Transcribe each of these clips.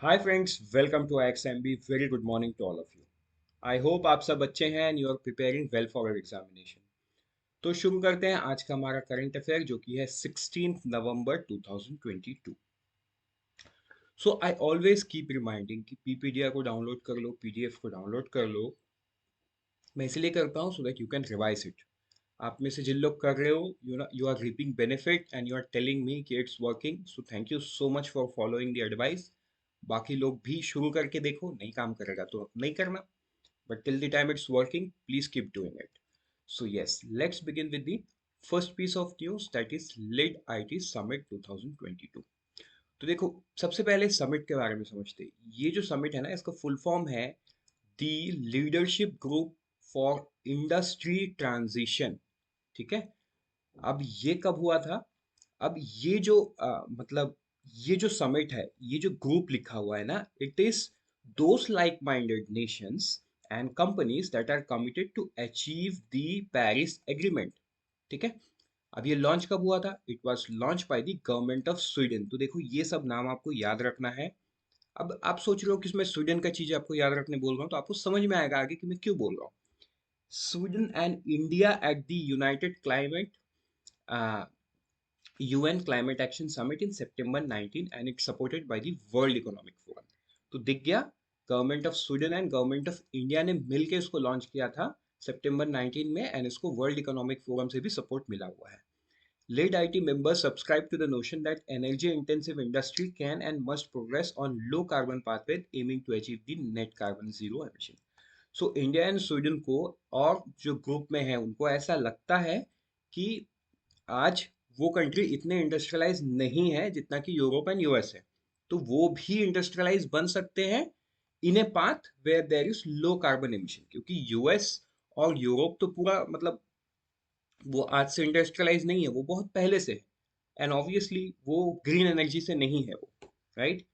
Hi friends, welcome to IXMB। Very good morning to all of you. I hope आप सब अच्छे हैं and you are preparing well for your examination. तो शुरू करते हैं आज का हमारा करंट अफेयर जो कि है 16 नवंबर 2022। सो आई ऑलवेज कीप रिमाइंडिंग कि पीपीडीआर को डाउनलोड कर लो, पीडीएफ को डाउनलोड कर लो। मैं इसलिए करता हूँ so that you can revise it. आप में से जिन लोग कर रहे हो, you are reaping benefit and you are telling me कि it's working, so thank you so much for following the advice. बाकी लोग भी शुरू करके देखो, नहीं काम करेगा तो नहीं करना, but till the time it's working, please keep doing it. So yes, let's begin with the first piece of news, that is lead IT Summit 2022। तो देखो, सबसे पहले समिट के बारे में समझते हैं। ये जो समिट है ना, इसका फुल फॉर्म है the leadership group for industry transition. ठीक है। अब ये कब हुआ था? अब ये जो मतलब ये जो समिट है, ये जो ग्रुप लिखा हुआ है ना, it is those like minded nations and companies that are committed to achieve the Paris agreement. ठीक है। अब ये लॉन्च कब हुआ था? It was launch by the government of Sweden. तो देखो, ये सब नाम आपको याद रखना है। अब आप सोच रहे हो कि इसमें स्वीडन का चीज आपको याद रखने बोल रहा हूँ, तो आपको समझ में आएगा आगे कि मैं क्यों बोल रहा हूँ। Sweden and India at the United climate UN Climate Action Summit in September 19 and it's supported by the World Economic Forum। तो दिख गया, government of Sweden and government of India ने मिलकर इसको लॉन्च किया था सितंबर 19 में एंड इसको वर्ल्ड इकोनॉमिक फोरम से भी सपोर्ट मिला हुआ है। Lead IT members subscribe to the notion that energy intensive industry can and must progress on low carbon pathways aiming to achieve the net carbon zero emission। So India and Sweden को और जो group में है उनको ऐसा लगता है कि आज वो कंट्री इतने इंडस्ट्रियलाइज नहीं है जितना कि यूरोप एंड यूएस है। तो वो भी इंडस्ट्रियलाइज बन सकते हैं in a path where there is low carbon emission, क्योंकि यूएस और यूरोप तो पूरा मतलब वो आज से इंडस्ट्रियलाइज नहीं है, वो बहुत पहले से है। एंड ऑब्वियसली वो ग्रीन एनर्जी से नहीं है वो, राइट।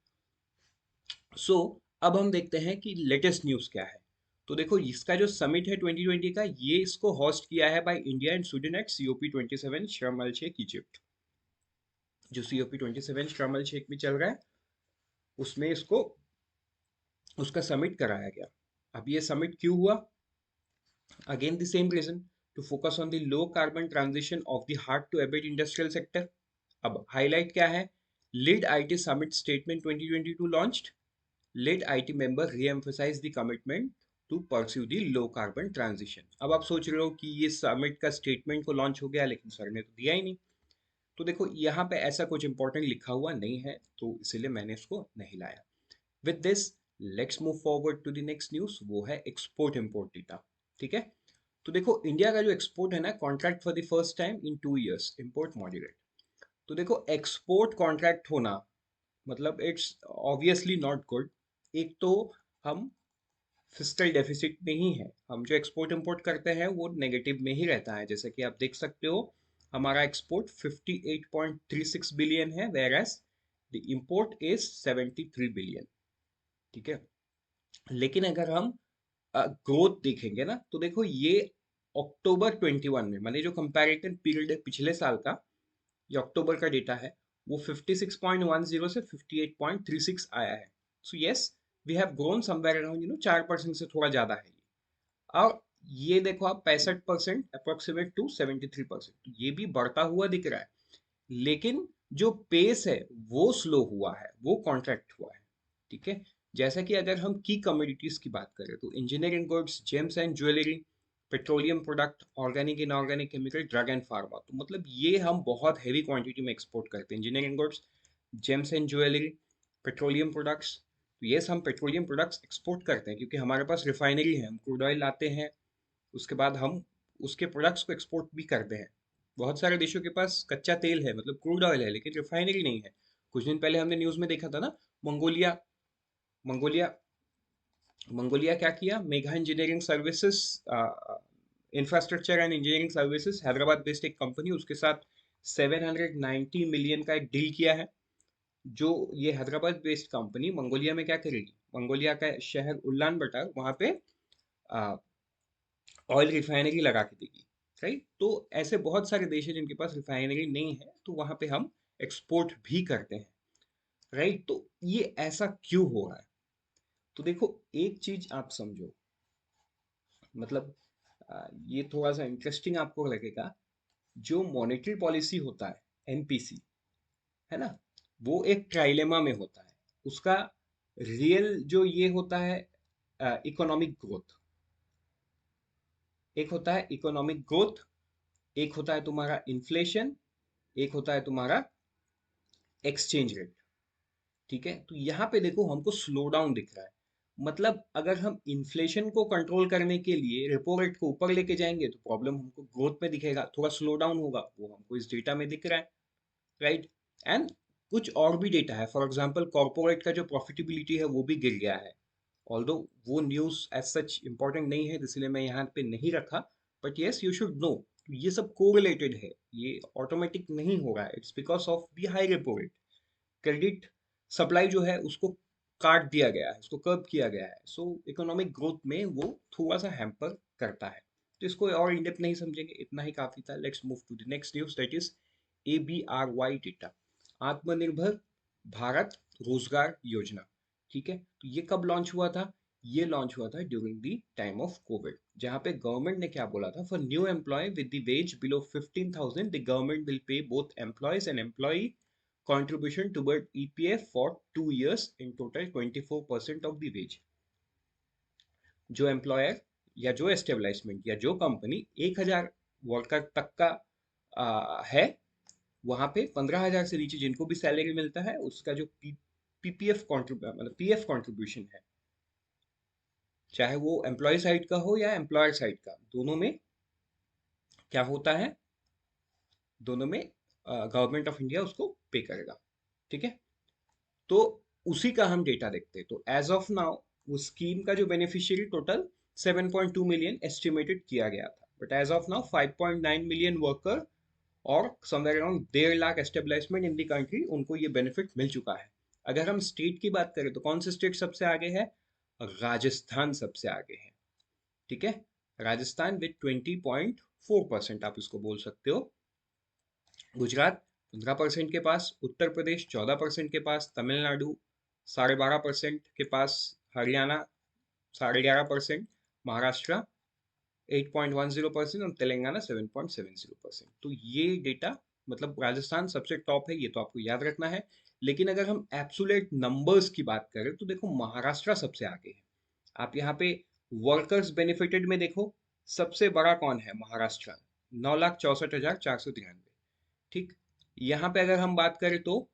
सो अब हम देखते हैं कि लेटेस्ट न्यूज़ क्या है। तो देखो, इसका जो समिट है 2020 का, ये इसको होस्ट किया है by India and Sweden at COP27 Sharm Al Sheikh Egypt. जो COP27 शर्म अल शेख में चल रहा है, उसमें इसको उसका समिट कराया गया। अब ये समिट क्यों हुआ? Again the same reason, to focus on the low carbon transition of the hard to abate industrial sector. अब हाईलाइट क्या है? LeadIT summit statement 2022 launched. LeadIT member re-emphasise the commitment to pursue the low carbon transition. अब आप सोच रहे हो कि ये समिट का स्टेटमेंट को लॉन्च हो गया, लेकिन सर ने तो दिया ही नहीं। तो देखो, यहाँ पे ऐसा कुछ इंपॉर्टेंट लिखा हुआ नहीं है, तो इसीलिए मैंने इसको नहीं लाया। With this, let's move forward to the next news, वो है एक्सपोर्ट इंपोर्ट डेटा। ठीक है। तो देखो, इंडिया का जो एक्सपोर्ट है ना, contract for the first time in 2 years import modulate. तो देखो, एक्सपोर्ट कॉन्ट्रैक्ट होना मतलब इट्स ऑब्वियसली नॉट गुड। एक तो हम फिस्कल डेफिसिट में ही है, हम जो एक्सपोर्ट इंपोर्ट करते हैं वो नेगेटिव में ही रहता है। जैसे कि आप देख सकते हो, हमारा एक्सपोर्ट 58.36 बिलियन है, whereas the import is 73 billion. ठीक है। लेकिन अगर हम ग्रोथ देखेंगे ना, तो देखो ये अक्टूबर 21 में, माने जो कंपैरेटिव पीरियड है पिछले साल का, ये अक्टूबर का डेटा है, वो 56.10 से 58.36 आया है। So yes, we have grown somewhere around 4% से थोड़ा ज्यादा है ये। और ये देखो आप, 65% अप्रोक्सीमेट टू 73%, ये भी बढ़ता हुआ दिख रहा है। लेकिन जो पेस है वो स्लो हुआ है, वो कॉन्ट्रैक्ट हुआ है। ठीक है। जैसा कि अगर हम की कमोडिटीज की बात करें, तो engineering goods, James and jewellery, petroleum product, organic inorganic chemical, drug and pharma, तो मतलब ये हम बहुत हैवी क्वांटिटी में एक्सपोर्ट करते हैं। Engineering goods, James and jewellery, petroleum products. तो ये हम पेट्रोलियम प्रोडक्ट्स एक्सपोर्ट करते हैं क्योंकि हमारे पास रिफाइनरी है, हम क्रूड ऑयल लाते हैं, उसके बाद हम उसके प्रोडक्ट्स को एक्सपोर्ट भी करते हैं। बहुत सारे देशों के पास कच्चा तेल है, मतलब क्रूड ऑयल है, लेकिन रिफाइनरी नहीं है। कुछ दिन पहले हमने न्यूज़ में देखा था ना, मंगोलिया मंगोलिया मंगोलिया क्या किया? Mega engineering services, infrastructure and engineering services, Hyderabad based एक कंपनी, उसके साथ 790 मिलियन का एक डील किया है। जो ये हैदराबाद बेस्ड कंपनी मंगोलिया में क्या करेगी? मंगोलिया का शहर उलान बटर, वहां पे ऑयल रिफाइनरी लगा के देगी, राइट। तो ऐसे बहुत सारे देश हैं जिनके पास रिफाइनरी नहीं है, तो वहां पे हम एक्सपोर्ट भी करते हैं। राइट। तो ये ऐसा क्यों हो रहा है? तो देखो, एक चीज आप समझो, मतलब ये थोड़ा सा इंटरेस्टिंग आपको लगेगा। जो मॉनेटरी पॉलिसी होता है, एमपीसी, है ना, वो एक ट्राइलेमा में होता है। उसका रियल जो ये होता है इकोनॉमिक ग्रोथ, एक होता है इकोनॉमिक ग्रोथ, एक होता है तुम्हारा इन्फ्लेशन, एक होता है तुम्हारा एक्सचेंज रेट। ठीक है, तो यहाँ पे देखो हमको स्लो डाउन दिख रहा है। मतलब अगर हम इन्फ्लेशन को कंट्रोल करने के लिए रेपो रेट को ऊपर लेके जाएंगे तो प्रॉब्लम हमको ग्रोथ में दिखेगा, थोड़ा स्लो डाउन होगा, वो हमको इस डेटा में दिख रहा है। राइट। एंड कुछ और भी डेटा है, फॉर एग्जांपल कॉर्पोरेट का जो प्रॉफिटेबिलिटी है वो भी गिर गया है। ऑल्दो वो न्यूज़ एज सच इम्पोर्टेंट नहीं है, इसलिए मैं यहाँ पे नहीं रखा, but yes you should know, ये सब कोरिलेटेड है, ये ऑटोमेटिक नहीं हो रहा है, it's because of the high repo rate. Credit supply जो है उसको काट दिया गया है, उसको कर्ब किया गया है, सो इकोनॉमिक ग्रोथ में वो थोड़ा सा हैम्पर करता है। तो इसको और इन डेप्थ नहीं समझेंगे, इतना ही काफी था। Let's move to the next news, that is ABRY data, Aatmanirbhar Bharat रोजगार योजना। ठीक है, तो ये कब लॉन्च हुआ था? ये लॉन्च हुआ था during the time of Covid, जहां पे गवर्नमेंट ने क्या बोला था, for new employ with the ways below 15,000 the government will pay both employees and employee contribution toward EPF for 2 years, in total 24% of the wage। जो employer या जो establishment या जो कंपनी 1,000 वर्कर तक का है, वहां पे 15,000 से नीचे जिनको भी सैलरी मिलता है उसका जो पीपीएफ मतलब पीएफ कॉन्ट्रीब्यूशन है, चाहे वो एम्प्लॉय साइड का हो या एम्प्लॉयर साइड का, दोनों में क्या होता है, दोनों में गवर्नमेंट ऑफ इंडिया उसको पे करेगा। ठीक है, तो उसी का हम डेटा देखते हैं। तो एज ऑफ नाउ वो स्कीम का जो बेनिफिशियरी टोटल 7.2 मिलियन एस्टिमेटेड किया गया था, but as of now 5.9 million worker और somewhere around 1.5 lakh establishment in the country, उनको ये बेनिफिट मिल चुका है। अगर हम स्टेट की बात करें तो कौन से स्टेट सबसे आगे है? राजस्थान सबसे आगे है। ठीक है, राजस्थान विद 20.4%, आप इसको बोल सकते हो। गुजरात 15% के पास, उत्तर प्रदेश 14% के पास, तमिलनाडु 12.5% के पास, हरियाणा 11.5%, महाराष्ट्र 8.10% और तेलंगाना 7.70%। तो ये डेटा, मतलब राजस्थान सबसे टॉप है, ये तो आपको याद रखना है। लेकिन अगर हम एब्सोल्यूट नंबर्स की बात करें तो देखो महाराष्ट्र सबसे आगे है। आप यहाँ पे वर्कर्स बेनिफिटेड में देखो, सबसे बड़ा कौन है? महाराष्ट्र, 9,64,493। ठीक, यहाँ पे अगर हम बात करें तो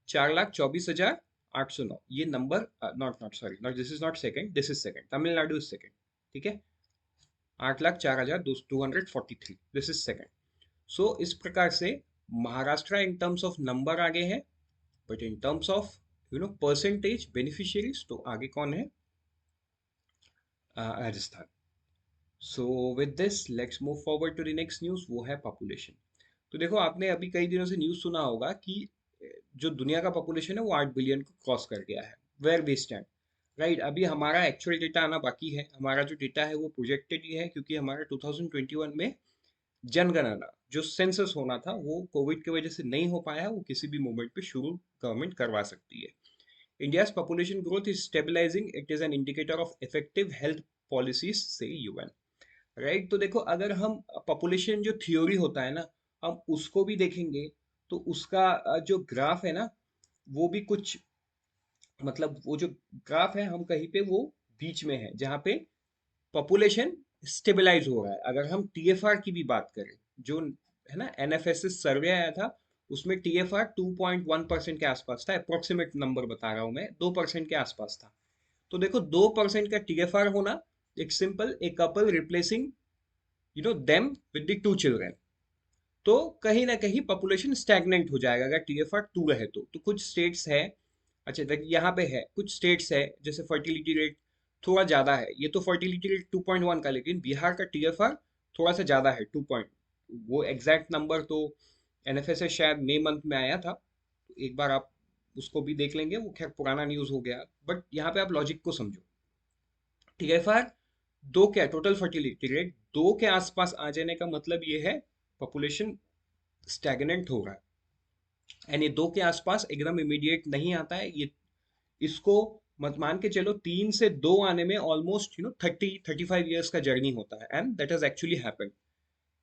4,24,809, ये number, not not sorry, not, this is not second, this is second, Tamil Nadu is second. ठीक है, 8,04,243, दिस इज सेकंड। सो इस प्रकार से Maharashtra in terms of number आगे है, but in terms of percentage beneficiaries तो आगे कौन है? Rajasthan. So with this let's move forward to the next news, वो है पॉपुलेशन। तो देखो आपने अभी कई दिनों से न्यूज सुना होगा कि जो दुनिया का पॉपुलेशन है वो 8 बिलियन को क्रॉस कर गया है। Where we stand, right. अभी हमारा एक्चुअल डेटा आना बाकी है। हमारा जो डेटा है वो प्रोजेक्टेड ही है, क्योंकि हमारा 2021 में जनगणना जो सेंसस होना था वो कोविड की वजह से नहीं हो पाया, वो किसी भी मोमेंट पे शुरू गवर्नमेंट करवा सकती है। India's population growth is stabilising, it is an indicator of effective health policies, says UN. Right. तो देखो अगर हम पॉपुलेशन जो थ्योरी होता है ना, हम उसको भी देखेंगे तो उसका जो ग्राफ है ना, वो भी कुछ, मतलब वो जो ग्राफ है हम कहीं पे वो बीच में है, जहाँ पे पॉपुलेशन स्टेबलाइज हो रहा है। अगर हम टीएफआर की भी बात करें, जो है ना एनएफएसएस सर्वे आया था, उसमें टीएफआर 2.1% के आसपास था, अप्रोक्सीमेट नंबर बता रहा हूं मैं, 2% के आसपास था। तो देखो 2% का टीएफआर होना, एक सिंपल, एक couple replacing them with the 2 children, तो कहीं ना कहीं पॉपुलेशन स्टैग्नेंट हो जाएगा अगर टीएफआर 2 रहे तो कुछ स्टेट्स है, अच्छा देखिए यहाँ पे है, कुछ स्टेट्स है जैसे फर्टिलिटी रेट थोड़ा ज़्यादा है, ये तो फर्टिलिटी रेट 2.1 का, लेकिन बिहार का टीएफआर थोड़ा सा ज़्यादा है, 2 पॉइंट। वो एग्जैक्ट नंबर तो एनएफएस से शायद मई मंथ में आया था, तो एक बार आप उसको भी देख लेंगे, वो खैर पुराना न्यूज़ हो गया। बट यहाँ पे आप लॉजिक को समझो, टीएफआर 2 क्या, टोटल फर्टिलिटी रेट 2 के आसपास आ जाने का मतलब ये है पॉपुलेशन स्टैग्नेंट हो रहा है। एंड ये 2 के आसपास एकदम इमीडिएट नहीं आता है ये। इसको मत मान के चलो 3 से 2 आने में ऑलमोस्ट 30-35 ईयर्स का जर्नी होता है, and that has actually happened.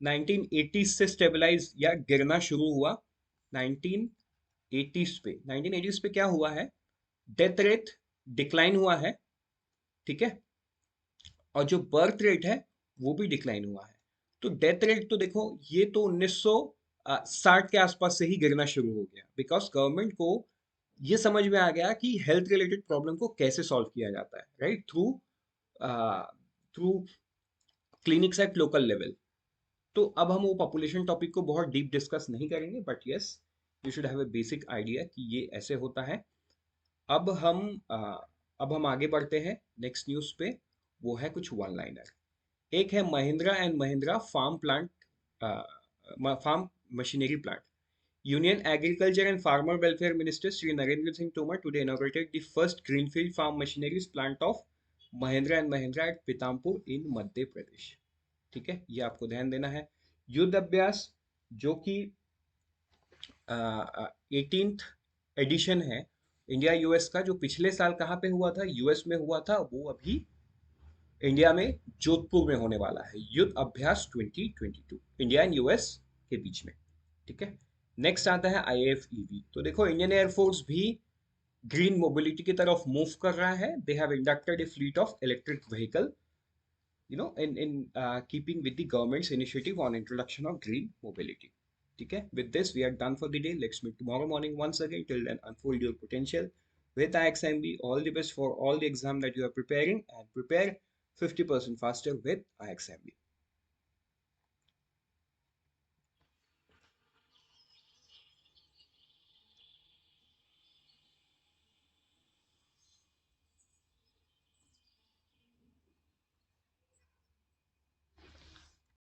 1980 से स्टेबलाइज या गिरना शुरू हुआ 1980s पे। 1980s पे क्या हुआ है, डेथ रेट डिक्लाइन हुआ है, ठीक है, और जो बर्थ रेट है वो भी डिक्लाइन हुआ है। तो डेथ रेट तो देखो ये तो 1960 के आसपास से ही गिरना शुरू हो गया, बिकॉज गवर्नमेंट को ये समझ में आ गया कि हेल्थ रिलेटेड प्रॉब्लम को कैसे सॉल्व किया जाता है, right, through through clinics at local level. तो अब हम वो पॉपुलेशन टॉपिक को बहुत डीप डिस्कस नहीं करेंगे, but yes, you should have a basic idea कि ये ऐसे होता है। अब हम अब हम आगे बढ़ते हैं नेक्स्ट न्यूज़ पे। वो है कुछ वन लाइनर। एक है Mahindra and Mahindra farm plant, farm machinery plant. Union Agriculture and Farmer Welfare Minister Sri Narendra Singh Tomar today inaugurated the first greenfield farm machineries plant of Mahindra and Mahindra at Pithampur in Madhya Pradesh. ठीक है, ये आपको ध्यान देना है। युद्ध अभ्यास जो कि 18th एडिशन है इंडिया यूएस का, जो पिछले साल कहाँ पे हुआ था, यूएस में हुआ था, वो अभी इंडिया में जोधपुर में होने वाला है। युद्ध अभ्यास 2022 इंडिया एंड यूएस के बीच में, ठीक है। नेक्स्ट आता है आईएफईवी। तो देखो इंडियन एयरफोर्स भी ग्रीन मोबिलिटी की तरफ मूव कर रहा है। They have inducted A fleet of electric vehicle, in keeping with the government's initiative on introduction of green mobility. ठीक है, with this we are done for the day. Let's meet tomorrow morning once again. Till then, unfold your potential with IXMB. All the best for all the exam that you are preparing, and prepare 50% faster with IXMB.